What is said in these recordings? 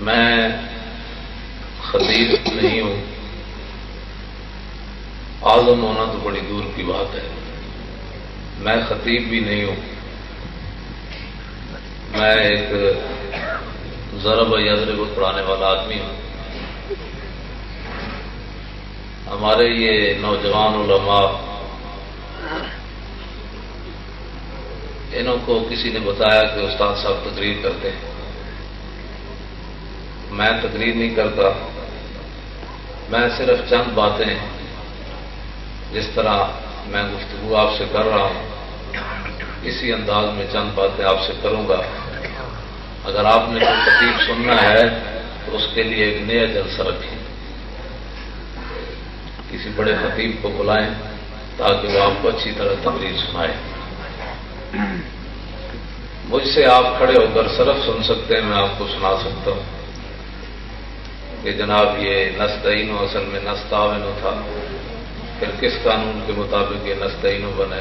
میں خطیب نہیں ہوں، عالم ہونا تو بڑی دور کی بات ہے۔ میں خطیب بھی نہیں ہوں، میں ایک ضرب یضرب پڑھانے والا آدمی ہوں۔ ہمارے یہ نوجوان علماء، انہوں کو کسی نے بتایا کہ استاد صاحب تقریر کرتے ہیں۔ میں تقریر نہیں کرتا، میں صرف چند باتیں جس طرح میں گفتگو آپ سے کر رہا ہوں اسی انداز میں چند باتیں آپ سے کروں گا۔ اگر آپ نے کوئی خطیب سننا ہے تو اس کے لیے ایک نیا جلسہ رکھیں، کسی بڑے خطیب کو بلائیں تاکہ وہ آپ کو اچھی طرح تقریر سنائے۔ مجھ سے آپ کھڑے ہو کر صرف سن سکتے ہیں، میں آپ کو سنا سکتا ہوں کہ جناب یہ نستعین اصل میں نستعین تھا، پھر کس قانون کے مطابق یہ نستعین بنے؟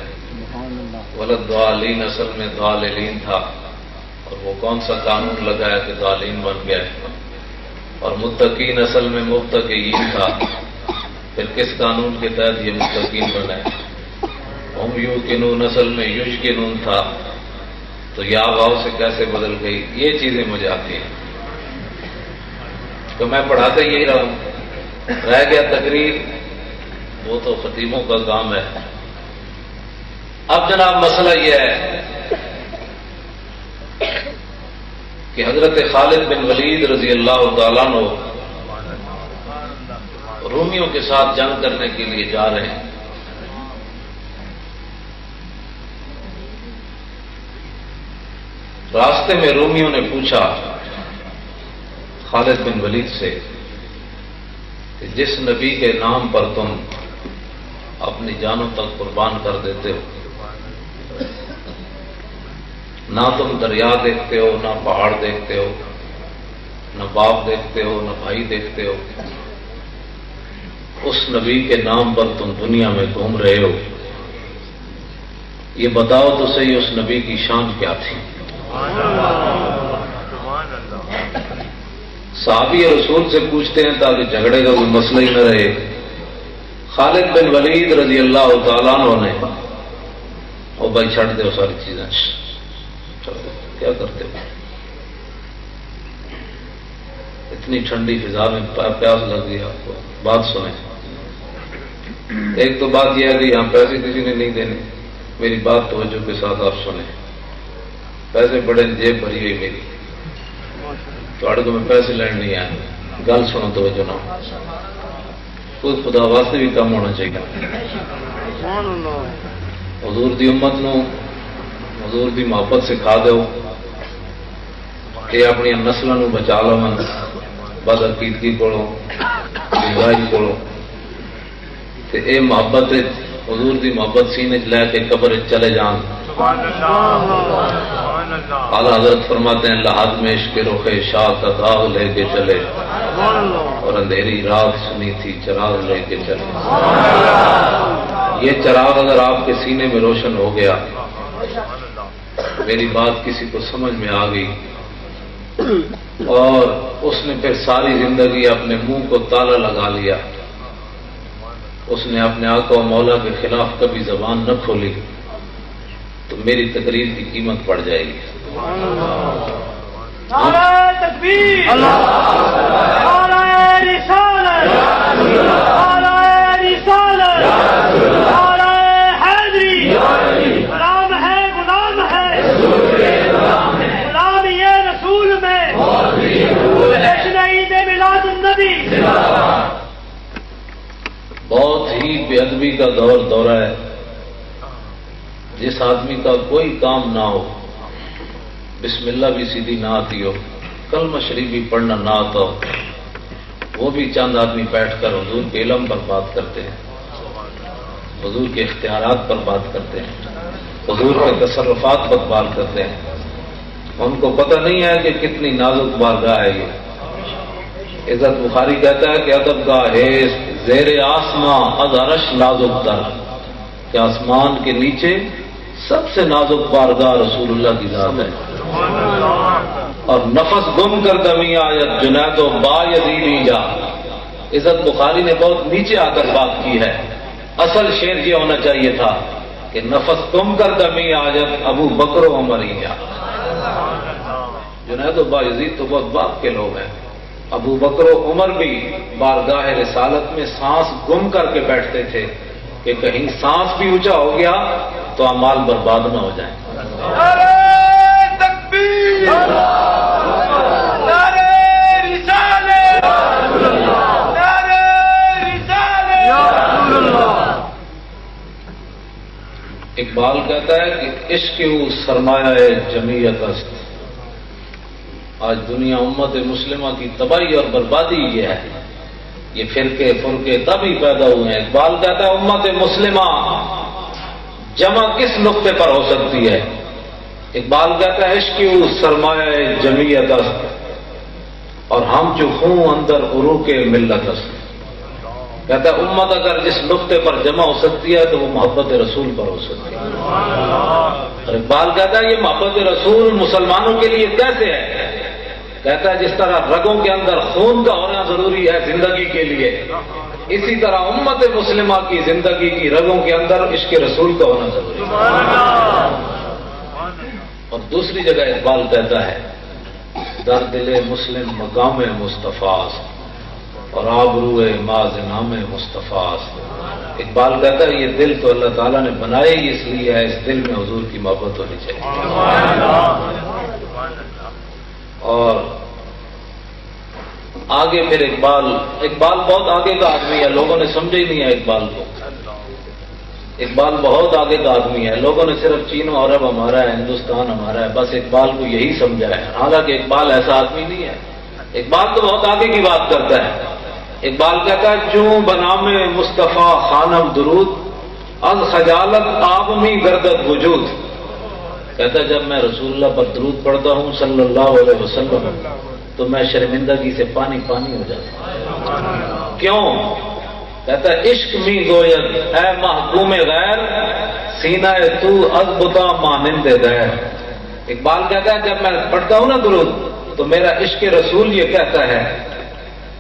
ولد ضالین اصل میں ضالین تھا، اور وہ کون سا قانون لگایا کہ ضالین بن گیا؟ اور متقین اصل میں متقین تھا، پھر کس قانون کے تحت یہ متقین بنے؟ ہم یوقنون اصل میں یشکنون تھا، تو یا واؤ سے کیسے بدل گئی؟ یہ چیزیں مجھے آتی ہیں، تو میں پڑھاتے یہی رہا ہوں۔ رہ گیا تقریر، وہ تو خطیبوں کا کام ہے۔ اب جناب مسئلہ یہ ہے کہ حضرت خالد بن ولید رضی اللہ تعالیٰ عنہ رومیوں کے ساتھ جنگ کرنے کے لیے جا رہے ہیں۔ راستے میں رومیوں نے پوچھا خالد بن ولید سے کہ جس نبی کے نام پر تم اپنی جانوں تک قربان کر دیتے ہو، نہ تم دریا دیکھتے ہو، نہ پہاڑ دیکھتے ہو، نہ باپ دیکھتے ہو، نہ بھائی دیکھتے ہو، اس نبی کے نام پر تم دنیا میں گھوم رہے ہو، یہ بتاؤ تو صحیح اس نبی کی شان کیا تھی؟ صحابی رسول سے پوچھتے ہیں تاکہ جھگڑے کا کوئی مسئلہ ہی نہ رہے۔ خالد بن ولید رضی اللہ تعالیٰ عنہ نے او بھائی چھڑ دو ساری چیزیں، کیا کرتے ہو؟ اتنی ٹھنڈی فضا میں پیاس لگ گئی آپ کو، بات سنیں۔ ایک تو بات یہ ہے کہ یہاں پیسے کسی نے نہیں دینے، میری بات توجہ کے ساتھ آپ سنیں۔ پیسے بڑے جیب بھری ہوئی میری، تو اڑ کو میں پیسے لین نہیں آیا، گل سنو توجہ نہ، خود خدا واسطے بھی کم ہونا چاہیے۔ حضور دی امت نو حضور دی محبت سکھا دو کہ اپنی نسلوں نو بچا لو، بدعقیدگی کولوں، برائی کولوں، تے اے محبت حضور دی محبت سینے چ لے کے قبر چلے جان۔ اعلیٰ حضرت فرماتے ہیں لحد میں عشق رخ شاہ کا داغ لے کے چلے، اور اندھیری رات سنی تھی چراغ لے کے چلے۔ یہ چراغ اگر آپ کے سینے میں روشن ہو گیا، میری بات کسی کو سمجھ میں آ گئی، اور اس نے پھر ساری زندگی اپنے منہ کو تالا لگا لیا، اس نے اپنے آقا و مولا کے خلاف کبھی زبان نہ کھولی، تو میری تقریر کی قیمت پڑ جائے گی۔ نعرہ تکبیر، نعرہ رسالت، نعرہ رسالت، نعرہ حیدری، غلام ہے غلام ہے، غلام یہ رسول میں، جشن عید میلاد النبی۔ بہت ہی بے ادبی کا دورہ ہے۔ جس آدمی کا کوئی کام نہ ہو، بسم اللہ بھی سیدھی نہ آتی ہو، کلمہ شریف بھی پڑھنا نہ آتا ہو، وہ بھی چند آدمی بیٹھ کر حضور کے علم پر بات کرتے ہیں، حضور کے اختیارات پر بات کرتے ہیں، حضور کے تصرفات پر بات کرتے ہیں۔ ان کو پتہ نہیں ہے کہ کتنی نازک بارگاہ ہے یہ۔ عزت بخاری کہتا ہے کہ ادب کا حیض زیر آسماں از عرش نازک تر، کہ آسمان کے نیچے سب سے نازک بارگاہ رسول اللہ کی ذات ہے۔ اور نفس گم کر دمی آیت جنید و با یزیدی جا. عزت بخاری نے بہت نیچے آ کر بات کی ہے. اصل شعر یہ ہونا چاہیے تھا کہ نفس گم کر دمی آیت ابو بکر و عمر ہی جا. جنید و با یزید تو بہت باپ کے لوگ ہیں. ابو بکر و عمر بھی بارگاہ رسالت میں سانس گم کر کے بیٹھتے تھے کہ کہیں سانس بھی اونچا ہو گیا تو اعمال برباد نہ ہو جائیں. نعرہ تکبیر، نعرہ رسالت، نعرہ رسالت. اقبال کہتا ہے کہ عشق وہ سرمایہ جمعیت است. آج دنیا امت مسلمہ کی تباہی اور بربادی یہ ہے. یہ فرقے تبھی پیدا ہوئے ہیں. اقبال کہتا ہے امت مسلمہ جمع کس نقطے پر ہو سکتی ہے؟ اقبال کہتا ہے عشق وہ سرمایہ جمعیت است اور ہم جو خون اندر عروق ملت است. کہتا ہے امت اگر جس نقطے پر جمع ہو سکتی ہے تو وہ محبت رسول پر ہو سکتی ہے. اور اقبال کہتا ہے یہ محبت رسول مسلمانوں کے لیے کیسے ہے؟ کہتا ہے جس طرح رگوں کے اندر خون کا ہونا ضروری ہے زندگی کے لیے، اسی طرح امت مسلمہ کی زندگی کی رگوں کے اندر عشق رسول کا ہونا ضروری ہے. اور دوسری جگہ اقبال کہتا ہے در دل مسلم مقام مصطفیٰ اور آبروئے ماز نام مصطفیٰ. اقبال کہتا ہے یہ دل تو اللہ تعالیٰ نے بنائے ہی اس لیے ہے، اس دل میں حضور کی محبت ہونی چاہیے. اور آگے پھر اقبال بہت آگے کا آدمی ہے. لوگوں نے سمجھا ہی نہیں ہے اقبال کو. اقبال بہت آگے کا آدمی ہے. لوگوں نے صرف چین و عرب ہمارا ہے، ہندوستان ہمارا ہے، بس اقبال کو یہی سمجھا ہے. حالانکہ اقبال ایسا آدمی نہیں ہے. اقبال تو بہت آگے کی بات کرتا ہے. اقبال کہتا ہے چوں بنام مصطفیٰ خانم درود از خجالت آب میں گردد وجود. کہتا ہے جب میں رسول اللہ پر درود پڑھتا ہوں صلی اللہ علیہ وسلم تو میں شرمندگی سے پانی ہو جاتا ہوں. کیوں؟ کہتا ہے عشق می گوید اے محکوم غیر سینہ تو از بتا مانند غیر. اقبال کہتا ہے جب میں پڑھتا ہوں نا درود تو میرا عشق رسول یہ کہتا ہے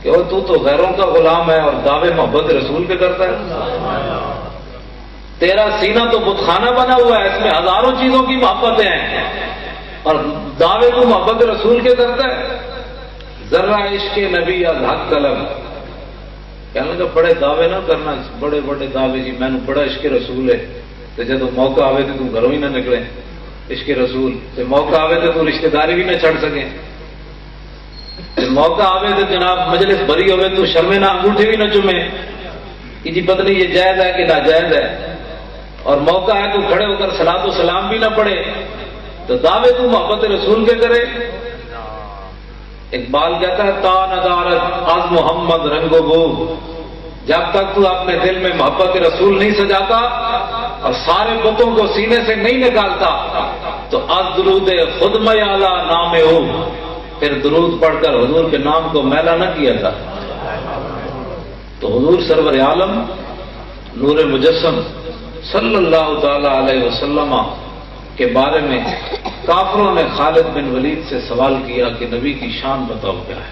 کہ وہ تو غیروں کا غلام ہے اور دعوے محبت رسول کے کرتا ہے. تیرا سینہ تو بتخانہ بنا ہوا ہے، اس میں ہزاروں چیزوں کی محبتیں ہیں اور دعوے کو محبت رسول کے کرتا ہے. ذرا عشق نبی از حق قلم. کہنے لگا بڑے دعوے نہ کرنا، بڑے دعوے جی میں نے بڑا عشق رسول ہے تو جب موقع آوے تو تم گھروں ہی نہ نکلے. عشق رسول تو موقع آوے تو تم رشتہ داری بھی نہ چھڑ سکیں. موقع آوے تو جناب مجلس بری ہوئے تو شرمے نہ انگوٹھے بھی نہ چومے کہ جی پتہ نہیں یہ جائز ہے کہ ناجائز ہے. اور موقع ہے تو کھڑے ہو کر صلاۃ و سلام بھی نہ پڑھے تو دعوے تو محبت رسول کے کرے. اقبال کہتا ہے تا ندارت از محمد رنگ و بو. جب تک تو اپنے دل میں محبت رسول نہیں سجاتا اور سارے بتوں کو سینے سے نہیں نکالتا تو از درود خود میں اعلی نام ہو. پھر درود پڑھ کر حضور کے نام کو میلا نہ کیا تھا. تو حضور سرور عالم نور مجسم صلی اللہ تعالی علیہ وسلم کے بارے میں کافروں نے خالد بن ولید سے سوال کیا کہ نبی کی شان بتاؤ کیا ہے.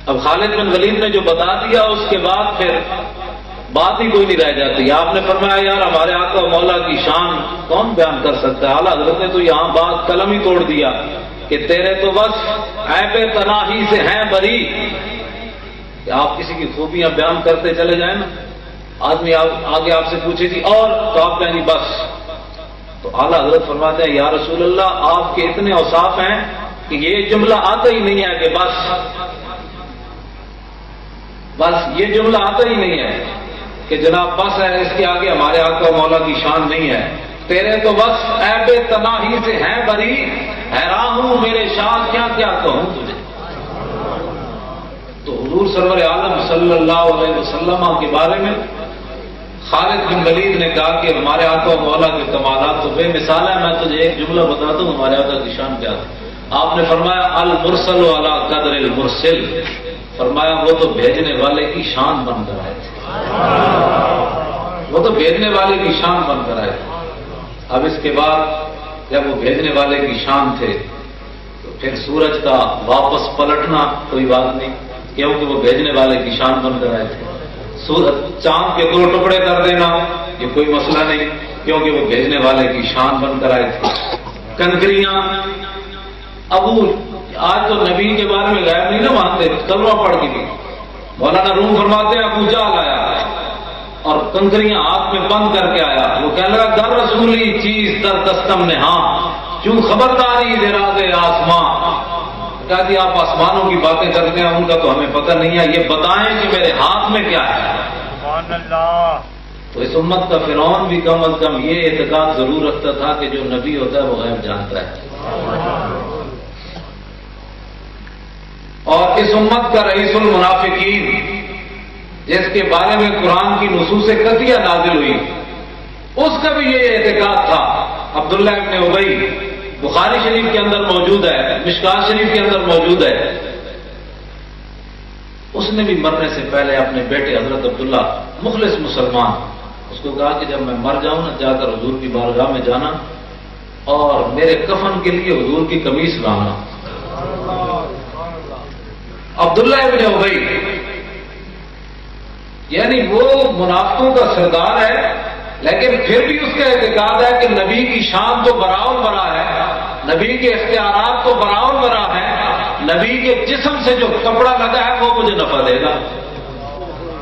اب خالد بن ولید نے جو بتا دیا اس کے بعد پھر بات ہی کوئی نہیں رہ جاتی. آپ نے فرمایا یار ہمارے آقا و مولا کی شان کون بیان کر سکتا ہے. اعلیٰ حضرت نے تو یہاں بات قلم ہی توڑ دیا کہ تیرے تو بس عیب تناہی سے ہیں بری. کہ آپ کسی کی خوبیاں بیان کرتے چلے جائیں نا، آدمی آگے آپ سے پوچھے گی اور تو آپ کہیں گی بس. تو اعلیٰ حضرت فرماتے ہیں یا رسول اللہ آپ کے اتنے اوصاف ہیں کہ یہ جملہ آتا ہی نہیں ہے کہ بس یہ جملہ آتا ہی نہیں ہے کہ جناب بس ہے، اس کے آگے ہمارے آقا و مولا کی شان نہیں ہے. تیرے تو بس عیب تناہی سے ہیں بری، حیران ہوں میرے شان کیا کیا کہوں تجھے. تو حضور سرور عالم صلی اللہ علیہ وسلم کے بارے میں خالد بن ولید نے کہا کہ ہمارے آقا و مولا کے کمالات تو بے مثال ہیں. میں تجھے ایک جملہ بتا دوں ہمارے آقا کی شان کیا تھی. آپ نے فرمایا المرسل علی قدر المرسل. فرمایا وہ تو بھیجنے والے کی شان بن کر آئے تھے. وہ تو بھیجنے والے کی شان بن کر آئے تھے. اب اس کے بعد جب وہ بھیجنے والے کی شان تھے پھر سورج کا واپس پلٹنا کوئی بات نہیں، کیونکہ وہ بھیجنے والے کی شان بن کر آئے تھے۔ چاند کے 2 ٹکڑے کر دینا یہ کوئی مسئلہ نہیں، کیونکہ وہ بھیجنے والے کی شان بن کر آئے تھے۔ کنکریاں، آج تو نبی کے بارے میں غیب نہیں نہ مانتے، کلمہ پڑھ کے بھی مولانا روم فرماتے ہیں ابو جہل آیا اور کنکریاں ہاتھ میں بند کر کے آیا، وہ کہنے لگا در رسولی چیز در دستم نے ہاں کیوں خبرداری دراز آسماں، کہا کہ آپ آسمانوں کی باتیں کرتے ہیں، ان کا تو ہمیں پتہ نہیں ہے، یہ بتائیں کہ میرے ہاتھ میں کیا ہے۔ سبحان اللہ۔ تو اس امت کا فرعون بھی کم از کم یہ اعتقاد ضرور رکھتا تھا کہ جو نبی ہوتا ہے وہ غیب جانتا ہے۔ اور اس امت کا رئیس المنافقین جس کے بارے میں قرآن کی نصوص قطعیہ نازل ہوئی، اس کا بھی یہ اعتقاد تھا، عبداللہ ابن ابی، بخاری شریف کے اندر موجود ہے، مشکات شریف کے اندر موجود ہے۔ اس نے بھی مرنے سے پہلے اپنے بیٹے حضرت عبداللہ مخلص مسلمان، اس کو کہا کہ جب میں مر جاؤں نا جا کر حضور کی بارگاہ میں جانا اور میرے کفن کے لیے حضور کی قمیص لانا۔ عبداللہ ابن ابی یعنی وہ منافقوں کا سردار ہے، لیکن پھر بھی اس کا اعتقاد ہے کہ نبی کی شان تو براء البراء ہے، نبی کے اختیارات تو براء البراء ہے، نبی کے جسم سے جو کپڑا لگا ہے وہ مجھے نفع دے گا،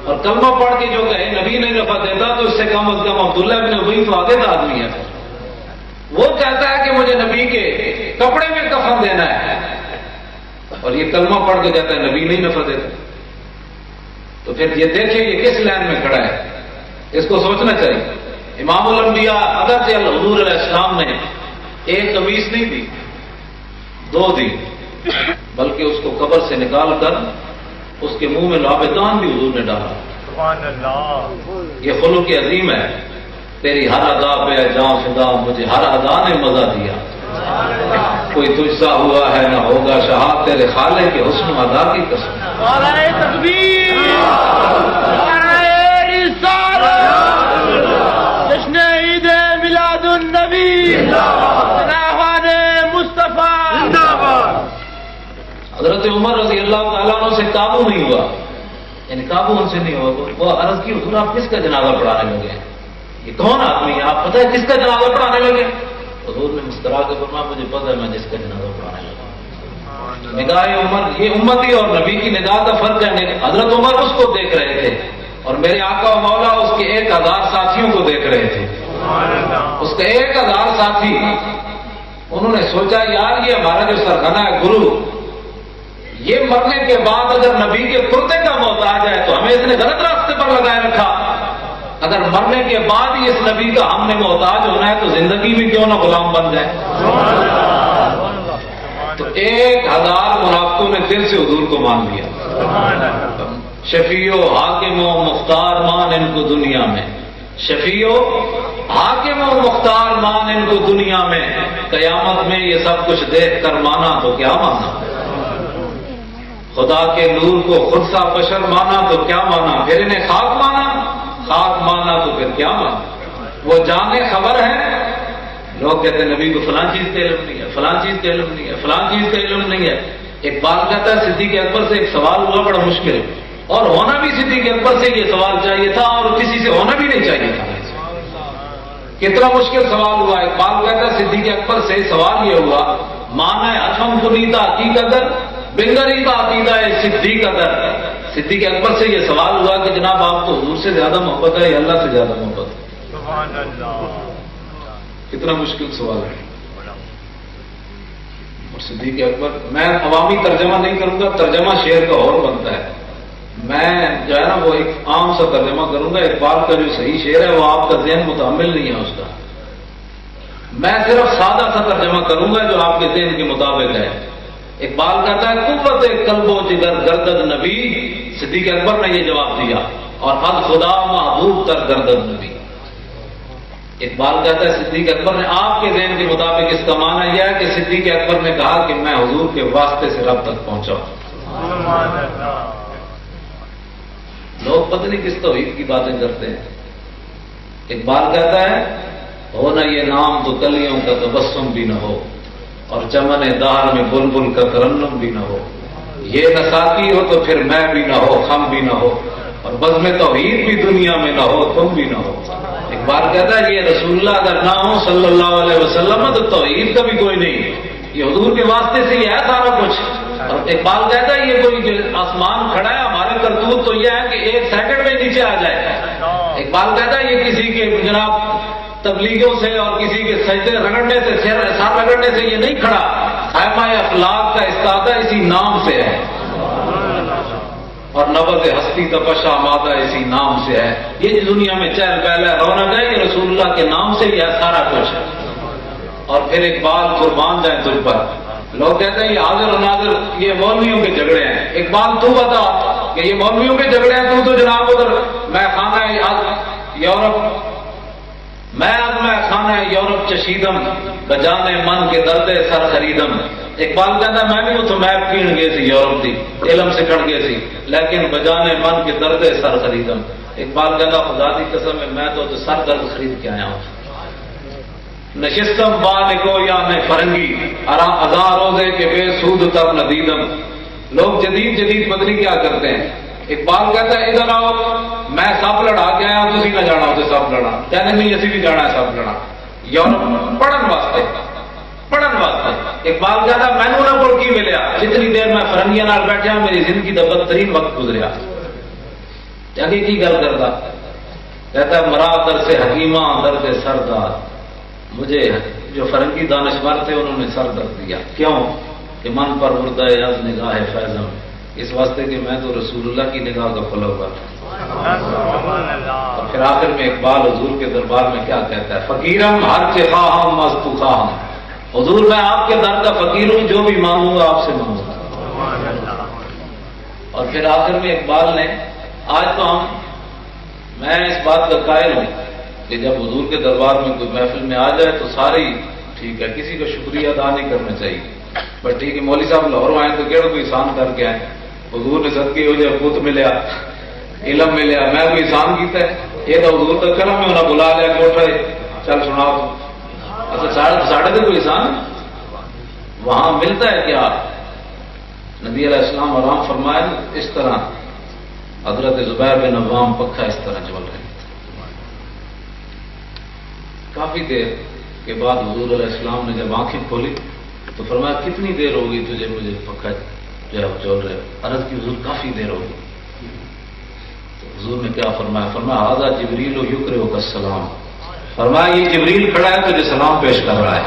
اور کلمہ پڑھ کے جو کہے نبی نہیں نفع دیتا تو اس سے کم از کم عبداللہ ابن ابی تو آگے کا آدمی ہے، وہ کہتا ہے کہ مجھے نبی کے کپڑے میں کفن دینا ہے، اور یہ کلمہ پڑھ کے کہتا ہے نبی نہیں نفع دیتا۔ تو پھر یہ دیکھیں یہ کس لائن میں کھڑا ہے، اس کو سوچنا چاہیے۔ امام الانبیاء اگرچہ حضور علیہ السلام نے ایک قمیص نہیں دی، 2 دی، بلکہ اس کو قبر سے نکال کر اس کے منہ میں لابدان بھی حضور نے ڈالا۔ سبحان اللہ۔ یہ خلق عظیم ہے، تیری ہر ادا پہ جاں فدا، مجھے ہر ادا نے مزہ دیا، کوئی تجھ سا ہوا ہے نہ ہوگا شہاد، تیرے خالق کے حسن ادا کی قسم۔ نعرہ تکبیر، نعرہ رسالت، جشن عید میلاد النبی، راہوان مصطفیٰ زندہ باد۔ حضرت عمر رضی اللہ تعالیٰ عنہ سے قابو نہیں ہوا، یعنی قابو ان سے نہیں ہوا، وہ عرض کی حضور آپ کس کا جنازہ پڑھانے لگے ہیں، یہ کون آدمی ہے، آپ پتہ ہے کس کا جنازہ پڑھانے لگے؟ حضور نے مسکرا کے فرمایا مجھے پتہ ہے میں جس کا جنازہ پڑھانے لگا۔ نگاہ عمر، یہ امتی اور نبی کی نگاہ کا فرق ہے، حضرت عمر اس کو دیکھ رہے تھے اور میرے آقا و مولا اس کے 1000 ساتھیوں کو دیکھ رہے تھے، اس کے 1000 ساتھی، انہوں نے سوچا یار یہ ہمارا جو سرخانہ ہے گرو، یہ مرنے کے بعد اگر نبی کے کرتے کا محتاج ہے تو ہمیں اس نے غلط راستے پر لگائے رکھا، اگر مرنے کے بعد ہی اس نبی کا ہم نے محتاج ہونا ہے تو زندگی بھی کیوں نہ غلام بن جائے۔ تو 1000 منافقوں نے دل سے حضور کو مان لیا، شفیع و حاکم و مختار مان ان کو دنیا میں، شفیع و حاکم و مختار مان ان کو دنیا میں، قیامت میں یہ سب کچھ دیکھ کر مانا تو کیا مانا، خدا کے نور کو خود سا بشر مانا تو کیا مانا، پھر انہیں خاک مانا تو پھر کیا مانا۔ وہ جانے خبر ہے، لوگ کہتے ہیں نبی کو فلاں چیز کا علم نہیں ہے، فلاں چیز کا علم نہیں ہے، فلاں چیز کا علم نہیں ہے۔ ایک بات کہتا ہے صدیق اکبر سے ایک سوال ہوا بڑا مشکل، اور ہونا بھی صدیق اکبر سے یہ سوال چاہیے تھا اور کسی سے ہونا بھی نہیں چاہیے تھا، کتنا مشکل سوال ہوا۔ ایک بات کہتا ہے صدیق اکبر سے سوال یہ ہوا، مانا اتم کنیتا عقیقت بنگری کا عقیدہ ہے صدیق اکبر، صدیق اکبر سے یہ سوال ہوا کہ جناب آپ کو حضور سے زیادہ محبت ہے یا اللہ سے زیادہ محبت ہے؟ سبحان اللہ، کتنا مشکل سوال ہے۔ اور صدیق اکبر، میں عوامی ترجمہ نہیں کروں گا، ترجمہ شعر کا اور بنتا ہے، میں جو ہے نا وہ ایک عام سا ترجمہ کروں گا، اقبال کا جو صحیح شعر ہے وہ آپ کا ذہن متحمل نہیں ہے اس کا، میں صرف سادہ سا ترجمہ کروں گا جو آپ کے ذہن کے مطابق ہے۔ اقبال کہتا ہے قوت قلب و جگر گردد نبی، صدیق اکبر نے یہ جواب دیا، اور از خدا محبوب تر گردد نبی۔ اقبال کہتا ہے صدیق اکبر نے آپ کے ذہن کے مطابق اس کا معنی یہ ہے کہ صدیق اکبر نے کہا کہ میں حضور کے واسطے سے رب تک پہنچا۔ لوگ پتہ نہیں کس توحید کی باتیں کرتے ہیں۔ اقبال کہتا ہے ہو نہ یہ نام تو کلیوں کا تبسم بھی نہ ہو، اور چمن دہر میں بلبل کا ترنم بھی نہ ہو، یہ نہ ساقی ہو تو پھر میں بھی نہ ہو، ہم بھی نہ ہو، اور بزم توحید بھی دنیا میں نہ ہو، تم بھی نہ ہو۔ ایک بار کہتا ہے یہ رسول اللہ اگر نہ ہو صلی اللہ علیہ وسلم تو توحید کا بھی کوئی نہیں، یہ حضور کے واسطے سے ہی ہے سارا کچھ۔ اور اقبال کہتا ہے یہ کوئی آسمان کھڑا ہے، ہمارے کرتوت تو یہ ہے کہ 1 سیکنڈ میں نیچے آ جائے۔ اقبال کہتا ہے یہ کسی کے جناب تبلیغوں سے اور کسی کے سجدے رگڑنے سے، سر رگڑنے سے یہ نہیں کھڑا، خیمہ اخلاق کا استادہ اسی نام سے ہے، اور نبض ہستی تپشا مادہ اسی نام سے ہے۔ یہ دنیا میں چہل پہل ہے، رونق ہے، یہ رسول اللہ کے نام سے ہی ہے سارا کچھ۔ اور پھر اقبال قربان جائیں تجھ پر، لوگ کہتے ہیں یہ حاضر و ناظر یہ مولویوں کے جھگڑے ہیں۔ اقبال تو بتا کہ یہ مولویوں کے جھگڑے ہیں، تو جناب ادھر میں خانہ یورپ یورپ چشیدم بجانے من کے درد سر خریدم۔ اقبال کہتا ہے میں بھی اتوں میپ کیڑ گئے سی یورپ کی، علم سکھڑ گئے سی، لیکن بجانے من کے درد سر خریدم۔ اقبال کہتا خدا کی قسم ہے میں تو سر درد خرید کے آیا ہوں۔ نشستم بالکو یا میں فرنگی ہزار روزے کے بے سود تب ندیدم۔ لوگ جدید پتنی کیا کرتے ہیں۔ اقبال کہتا ہے ادھر آؤ میں سب لڑا کے آیا، تھی نہ جانا اسے سب لڑا، کہتے نہیں اسی بھی جانا ہے سب لڑا یورپ پڑھن واسطے۔ اقبال کہتا ہے میں نے کو کی ملیا جتنی دیر میں فرنگیاں نال بیٹھا میری زندگی کا بدترین وقت گزریا۔ جگہ کی گل کرتا کہتا ہے مرا در سے حکیمہ درد سردار، مجھے جو فرنگی دانشور تھے انہوں نے سر درد دیا۔ کیوں کہ من پر مردہ از نگاہ فیضم، اس واسطے کہ میں تو رسول اللہ کی نگاہ کا کھلا ہوا تھا۔ اور پھر آخر میں اقبال حضور کے دربار میں کیا کہتا ہے، فقیرم ہر چخواہم مستو خواہم، حضور میں آپ کے در کا فقیر ہوں، جو بھی مانگوں گا آپ سے مانگوں گا۔ اور پھر آخر میں اقبال نے آج تو میں اس بات کا قائل ہوں کہ جب حضور کے دربار میں کوئی محفل میں آ جائے تو سارے ٹھیک ہے، کسی کا شکریہ ادا نہیں کرنا چاہیے، بس ٹھیک ہے مولوی صاحب لاہور آئے تو کہڑا کوئی احسان کر کے آئے، حضور نے صدقے ہو جائے پوت ملیا، علم ملیا، میں کوئی احسان کیتا ہے، یہ تو حضور کا کرم میں انہیں بلا لیا کوٹھا چل سنا اچھا ساڑھے تو کوئی احسان وہاں ملتا ہے کیا؟ نبی علیہ السلام آرام فرمائے اس طرح حضرت زبیر بن عوام پکا اس طرح جول رہے تھے۔ کافی دیر کے بعد حضور علیہ السلام نے جب آنکھیں کھولی تو فرمایا کتنی دیر ہوگی تجھے مجھے پکا جو ہے چول رہے؟ عرض کی حضور کافی دیر ہوگی۔ تو حضور نے کیا فرمایا؟ فرمایا ھذا جبریل یقرئک السلام، فرمایا یہ جبریل کھڑا ہے تجھے سلام پیش کر رہا ہے۔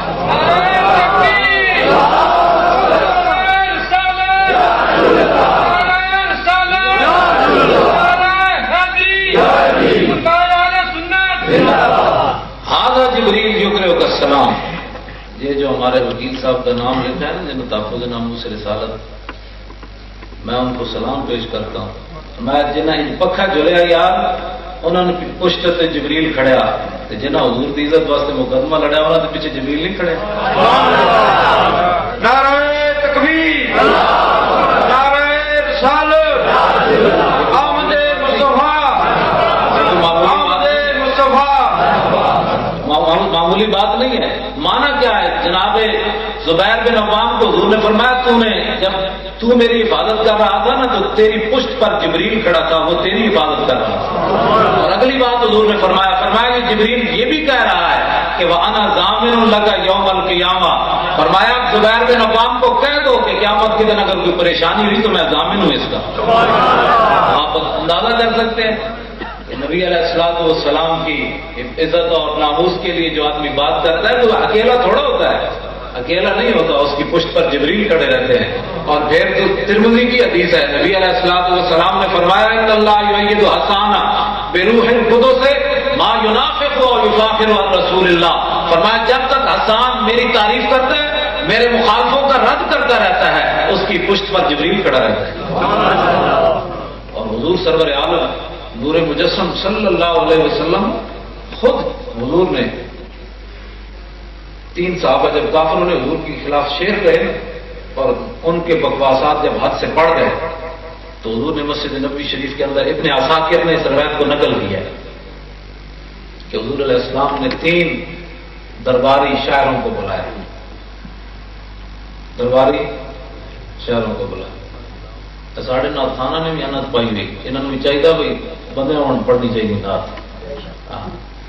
ھذا جبریل یقرئک السلام، یہ جو ہمارے وکیل صاحب کا نام لکھا ہے نا جن تحفظ ناموس رسالت، میں ان کو سلام پیش کرتا ہوں۔ میں جنہیں پکھا جلیا یار انہوں نے پشت سے جبریل کھڑیا، جنہیں حضور کی عزت واسطے مقدمہ لڑیا انہوں نے پیچھے جبریل نہیں کھڑے۔ نعرہ تکبیر، نعرہ رسالت، آمد مصطفیٰ، آمد مصطفیٰ معمولی بات نہیں ہے۔ مانا کیا ہے؟ جناب زبیر بن عوام کو حضور نے فرمایا جب تو میری حفاظت کر رہا تھا نا تو تیری پشت پر جبریل کھڑا تھا، وہ تیری حفاظت کر رہا تھا۔ اور اگلی بات حضور نے فرمایا کہ جبریل یہ بھی کہہ رہا ہے کہ وہ انا ضامن لگا یوم القیامہ، فرمایا زبیر بن عوام کو کہہ دو کہ قیامت کے دن اگر کوئی پریشانی ہوئی تو میں ضامن ہوں اس کا۔ آپ اندازہ کر سکتے ہیں کہ نبی علیہ السلام کی عزت اور ناموس کے لیے جو آدمی بات کرتا ہے وہ اکیلا تھوڑا ہوتا ہے، اکیلا نہیں ہوتا، اس کی پشت پر جبریل کھڑے رہتے ہیں۔ اور پھر تو ترمذی کی حدیث ہے، نبی علیہ السلام نے فرمایا ان اللہ یؤید حسانہ بروح القدس ما ینافق و یفاخر عن رسول اللہ، فرمایا جب تک حسان میری تعریف کرتا ہے میرے مخالفوں کا رد کرتا رہتا ہے اس کی پشت پر جبریل کھڑا رہتا ہے۔ اور حضور سرور عالم نور مجسم صلی اللہ علیہ وسلم خود حضور نے 3 صحابہ جب کافروں نے حضور کے خلاف شعر کہے اور ان کے بکواسات جب حد سے بڑھ گئے تو حضور نے مسجد نبوی شریف کے اندر ابن عساکر نے اس روایت کو نقل کیا ہے کہ حضور علیہ السلام نے 3 درباری شاعروں کو بلایا، درباری شہروں کو بلا ساڑھے نات تھانہ نے بھی انت پائی ہوئی، انہوں نے بھی چاہیے بھائی بندے ہوں پڑھنی چاہیے نات،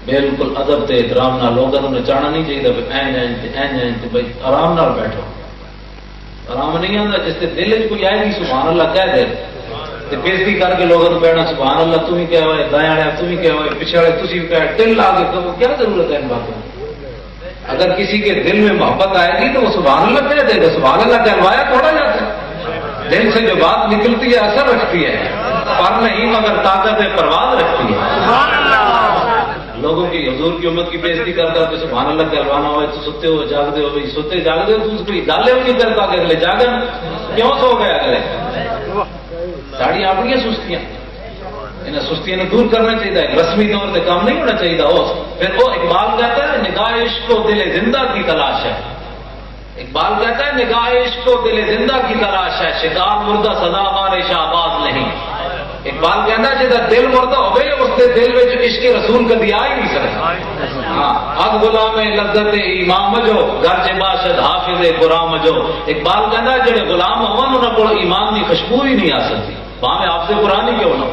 بالکل ادب تے احترام نہ لوگوں نے چاہنا نہیں چاہیے بھائی بھائی آرام نال بیٹھو، آرام نہیں آتا جس کے دل چ کوئی آئے گی سبحان اللہ کہہ دے بےزتی کر کے لوگوں کو کہنا سبحان اللہ تم ہی کیا ہوئے، دائیں والے تم ہی کیا ہوئے، پیچھے والے تھی بھی کہہ دل لا کے کیا ضرورت ہے ان باتوں میں؟ اگر کسی کے دل میں محبت آئے گی تو وہ سبحان اللہ کہہ دے گا، سبحان اللہ کہلوایا تھوڑا جاتا ہے، دل سے جو بات نکلتی ہے اثر رکھتی ہے، پر نہیں مگر طاقت پرواز رکھتی ہے۔ لوگوں کی حضور کی امت کی بےزتی کرتا تو سبحان اللہ کہلوانا ہوئے تو ستے ہو جاگتے ہو بھائی، ستے جاگتے ہو تو اس کی گالے ہو نہیں کرتا کہ اگلے جاگن کیوں سو گئے اگلے؟ ساڑی اپنی سستیاں انہیں سستیاں نے دور کرنا چاہیے، رسمی طور پہ کام نہیں ہونا چاہیے۔ پھر وہ اقبال کہتا ہے نگاہ عشق و دل زندہ کی تلاش ہے، اقبال کہتا ہے نگاہ عشق و دل زندہ کی تلاش ہے، شکار مردہ سدا ہمارے شہباز نہیں۔ اقبال کہنا ہے جہاں دل مردہ ہوئے اس کے دل میں عشق رسول کبھی آ ہی نہیں سکتا۔ ہاں اب غلام لذت امام جو گرچہ باشد حافظ قرآن جو، اقبال کہنا ہے جڑے غلام ہون انہوں کو ایمان کی خوشبو ہی نہیں آ سکتی، وہاں میں آپ سے قرآن ہی کیوں نہ۔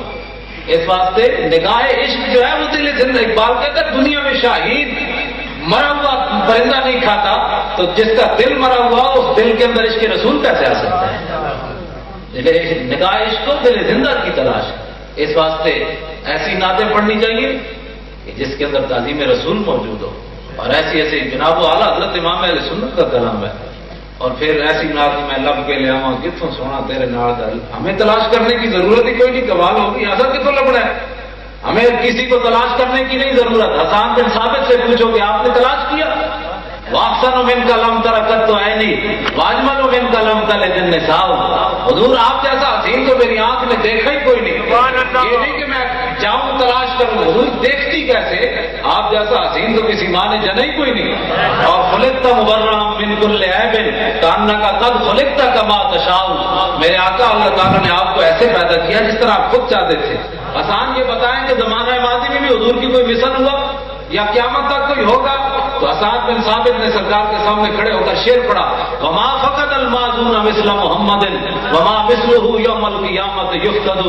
اس واسطے نگاہ عشق جو ہے وہ دل زندہ، اقبال کہتا ہے دنیا میں شاہین مرا ہوا پرندہ نہیں کھاتا، تو جس کا دل مرا ہوا اس دل کے اندر عشق رسول کیسے آ سکتا ہے؟ نگاہ عشق کو دل زندہ کی تلاش، اس واسطے ایسی نعتیں پڑھنی چاہیے جس کے اندر تعظیم رسول موجود ہو، اور ایسی ایسی جناب و اعلیٰ حضرت امام اہل سنت کا کلام ہے، اور پھر ایسی نعت میں لب کے لے آواں کتوں سونا تیرے نال دا، ہمیں تلاش کرنے کی ضرورت ہی کوئی نہیں، کمال ہوگی ایسا کتوں لبنا ہے، ہمیں کسی کو تلاش کرنے کی نہیں ضرورت۔ حسان بن ثابت سے پوچھو کہ آپ نے تلاش کیا؟ واقسن من کا لم ترکت تو ہے نہیں، واجمل من کا لم تلے دن نساؤ، حضور آپ جیسا حسین تو میری آنکھ نے دیکھا ہی کوئی نہیں، یہ نہیں کہ میں جاؤں تلاش کروں، حضور دیکھتی کیسے؟ آپ جیسا حسین تو کسی ماں نے جنا ہی کوئی نہیں۔ اور خلقت مبررا من کل عیب کانک قد خلقت کما تشاء، میرے آقا اللہ تعالیٰ نے آپ کو ایسے پیدا کیا جس طرح آپ خود چاہتے تھے۔ حسان یہ بتائیں کہ زمانہ ماضی میں بھی حضور کی کوئی مثل ہوا یا قیامت تک کوئی ہوگا؟ تو حسان بن ثابت نے سرکار کے سامنے کھڑے ہو کر شعر پڑھا، وما فقد المازون مثل محمد وما مثلہ یوم القیامت یفتد،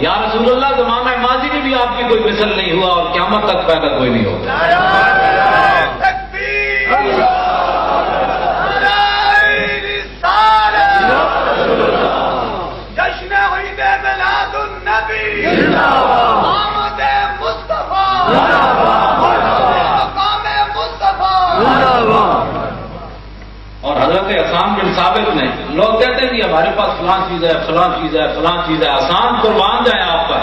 یا رسول اللہ زمانہ ماضی میں بھی آپ کی کوئی مثل نہیں ہوا اور قیامت تک پیدا کوئی نہیں ہوگا۔ جشن عید میلاد النبی آمد مصطفیٰ، اور حضرت حسان بن ثابت نے، لوگ کہتے ہیں کہ ہمارے پاس فلاں چیز ہے فلاں چیز ہے فلاں چیز ہے، حسان قربان جائے آپ پر،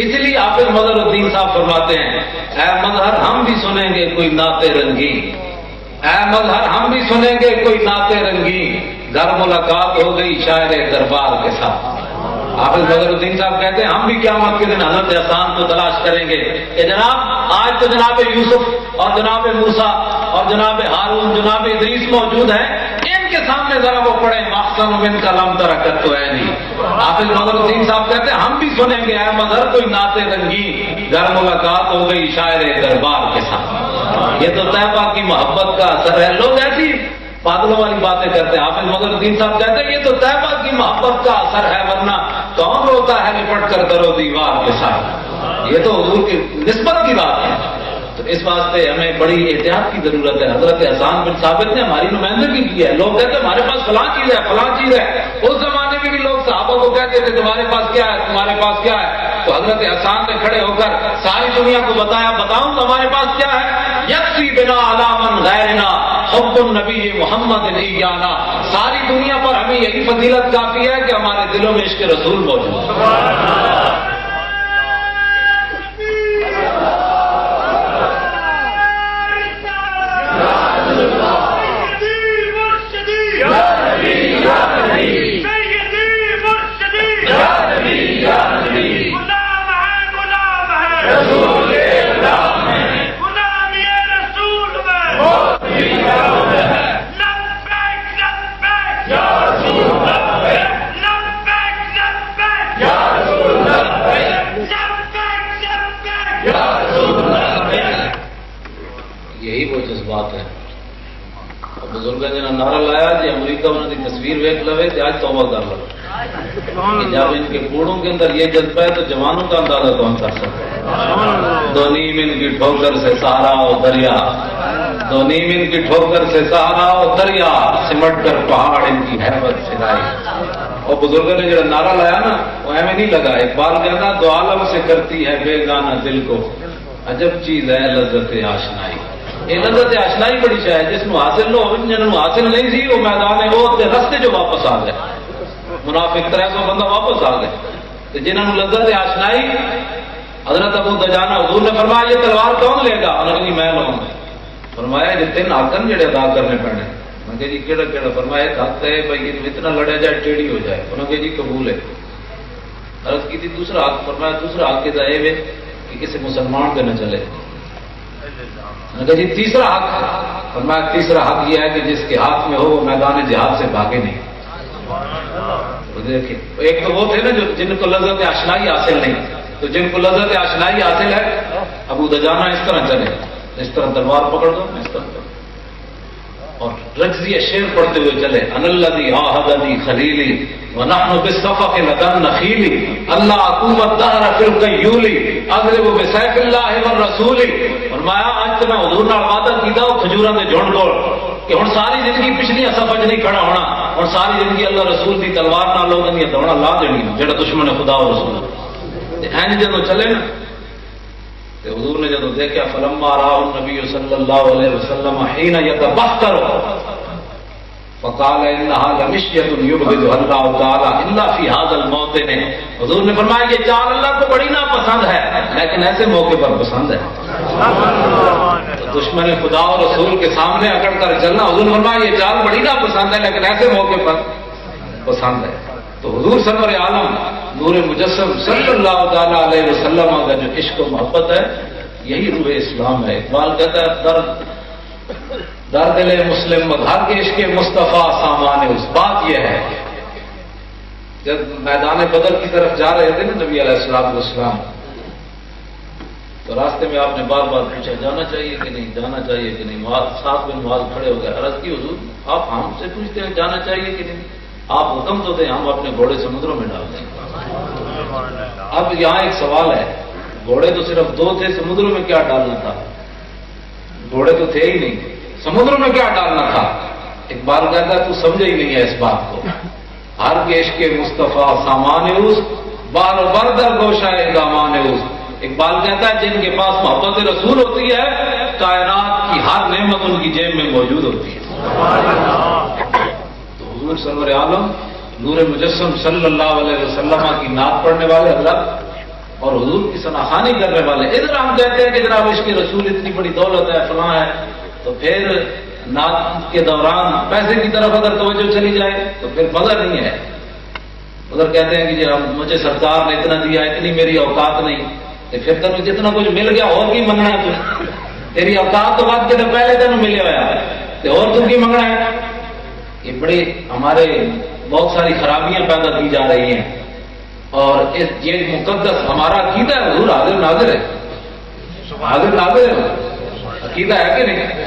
اس لیے حافظ مظہر الدین صاحب فرماتے ہیں اے مظہر ہم بھی سنیں گے کوئی نعت رنگی، اے مظہر ہم بھی سنیں گے کوئی نعت رنگی، گھر ملاقات ہو گئی شاعر دربار کے ساتھ۔ حافظ مظہر الدین صاحب کہتے ہیں ہم بھی قیامت کے دن حضرت حسان کو تلاش کریں گے کہ جناب آج تو جناب یوسف اور جناب موسیٰ اور جناب ہارون جناب ادریس موجود ہیں، ان کے سامنے ذرا وہ پڑھیں واقسن من کا لم ترکت تو ہے نہیں۔ حافظ مظہر الدین صاحب کہتے ہیں ہم بھی سنیں گے اے مظہر کوئی نعت رنگی، گھر ملاقات ہو گئی شاعر دربار کے ساتھ۔ یہ تو طیبہ کی محبت کا اثر ہے۔ لوگ ایسی پاگلوں والی باتیں کرتے ہیں، حافظ مظہر الدین صاحب کہتے ہیں یہ تو طیبہ کی محبت کا اثر ہے، ورنہ کون روتا ہے لپٹ کر درو دیوار کے ساتھ؟ یہ تو حضور کی نسبت کی بات ہے۔ تو اس واسطے ہمیں بڑی احتیاط کی ضرورت ہے۔ حضرت حسان بن ثابت نے ہماری نمائندگی کی ہے، لوگ کہتے ہیں ہمارے پاس فلاں چیز ہے فلاں چیز ہے، اس زمانے میں بھی لوگ صحابہ کو کہتے تھے تمہارے پاس کیا ہے تمہارے پاس کیا ہے، تو حضرت حسان نے کھڑے ہو کر ساری دنیا کو بتایا بتاؤں ہمارے پاس کیا ہے، یکفی بنا علی من غیرنا حب النبی محمد ایانا، ساری دنیا پر ہمیں یہی فضیلت کافی ہے کہ ہمارے دلوں میں عشق رسول موجود ہے۔ بزرگ نے نعرہ لایا جی امریکہ انہوں کی تصویر ویک لوے تو آج توبہ کر لو کہ جب ان کے کوڑوں کے اندر یہ جذبہ ہے تو جوانوں کا اندازہ کون کر سکتا ہے. دو نیم ان کی ٹھوکر سے سہارا ہو دریا، دو نیم ان کی ٹھوکر سے سہارا ہو دریا، سمٹ کر پہاڑ ان کی حیبت سرائی. اور بزرگ نے جو نعرہ لایا نا وہ ایویں نہیں لگا. اقبال کہنا دو عالم سے کرتی ہے بے گانا دل کو، عجب چیز ہے لذت آشنائی. یہ لذت آشنائی بڑی شاید جس کو حاصل ہو جنہوں حاصل نہیں سی وہ میدان ہے وہ رستے جو واپس آ گئے. منافق 300 بندہ واپس آ گئے تو جنہوں لذت آشنائی. حضرت ابو دجانہ حضور نے فرمایا یہ تلوار کون لے گا؟ انہوں نے کہا میں لاؤں گا. فرمایا یہ 3 حقن جڑے ادا کرنے پڑنے. میں کہ جی کہڑا کہڑا؟ فرمایا ایک حق ہے بھائی اتنا لڑیا جائے ٹیڑھی ہو جائے. انہوں نے کہا جی قبول ہے. عرض کی تھی دوسرا حق. فرمایا دوسرا حق یہ ہے کہ کسی مسلمان پہ نہ چلے. جی تیسرا حق. فرمایا تیسرا حق یہ ہے کہ جس کے ہاتھ میں ہو وہ میدان جہاد سے بھاگے نہیں. دیکھیں ایک تو وہ تھے نا جو جن کو لذت آشنائی حاصل نہیں، تو جن کو لذت آشنائی حاصل ہے ابو دجانہ اس طرح چلے، اس طرح تلوار پکڑ دو اس طرح اور رجزی شعر پڑھتے ہوئے چلے. ان الذی عاہدنی خلیلی ونحن بالصفق لدن نخیلی اللہ حکومت دہر فی القیولی اضرب بسیف اللہ والرسول. فرمایا آج تو میں حضور نال وعدہ کیتا وہ کھجوراں دے جھنڈ کول کہ ہن ساری زندگی پچھلی صفحہ نہیں کھڑا ہونا، اور ساری زندگی اللہ رسول دی تلوار نال لوگاں دی دوڑا لا دینی جڑا دشمن خدا اور رسول. این جدوں چلے نا تو حضور نے جدوں دیکھا فلما راہ النبی صلی اللہ علیہ وسلم حين يتبختر فقال انها لمشية يبغضها الله تعالی الا في هذا الموطن. حضور نے فرمایا یہ چال اللہ کو بڑی ناپسند ہے لیکن ایسے موقع پر پسند ہے. دشمن خدا اور رسول کے سامنے اکڑ کر چلنا حضور نے فرمایا یہ چال بڑی ناپسند ہے لیکن ایسے موقع پر پسند ہے. تو حضور سرور عالم نور مجسم صلی اللہ تعالی علیہ وسلم کا جو عشق و محبت ہے یہی روح اسلام ہے. اقبال کہتا ہے در دل مسلم مدھر کے عشق مصطفیٰ سامان اس. بات یہ ہے جب میدان بدر کی طرف جا رہے تھے نا نبی علیہ السلام تو راستے میں آپ نے بار بار پوچھا جانا چاہیے کہ نہیں، جانا چاہیے کہ نہیں. ساتھ میں معاذ کھڑے ہو گئے. عرض کی حضور آپ ہم سے پوچھتے ہیں جانا چاہیے کہ نہیں، آپ حکم تو دیں ہم اپنے گھوڑے سمندروں میں ڈال دیں. اب یہاں ایک سوال ہے گھوڑے تو صرف 2 تھے، سمندروں میں کیا ڈالنا تھا؟ گھوڑے تو تھے ہی نہیں، سمندروں میں کیا ڈالنا تھا؟ اقبال کہتا ہے تو سمجھے ہی نہیں ہے اس بات کو. ہر کے عشق مصطفیٰ سامان اس بار بار در گوشائے دامان اس. اقبال کہتا ہے جن کے پاس محبت رسول ہوتی ہے کائنات کی ہر نعمت ان کی جیب میں موجود ہوتی ہے. تو حضور سرور عالم نور مجسم صلی اللہ علیہ وسلم کی نعت پڑھنے والے حضرات اور حضور کی ثناخوانی کرنے والے ادھر ہم کہتے ہیں کہ جناب عشق رسول اتنی بڑی دولت ہے فلاں ہے، تو پھر نعت کے دوران پیسے کی طرف اگر توجہ چلی جائے تو پھر بدر نہیں ہے. ادھر کہتے ہیں کہ جی مجھے سرکار نے اتنا دیا اتنی میری اوقات نہیں، تو پھر تینوں جتنا کچھ مل گیا اور کی منگنا ہے؟ تیری اوقات تو بات کے پہلے تینوں ملے ہوا ہے تو اور تم کی منگنا ہے؟ یہ بڑی ہمارے بہت ساری خرابیاں پیدا کی جا رہی ہیں اور یہ مقدس ہمارا عقیدہ ہے. حضور حاضر ناظر ہے، حاضر ناظر ہے، عقیدہ ہے کہ نہیں؟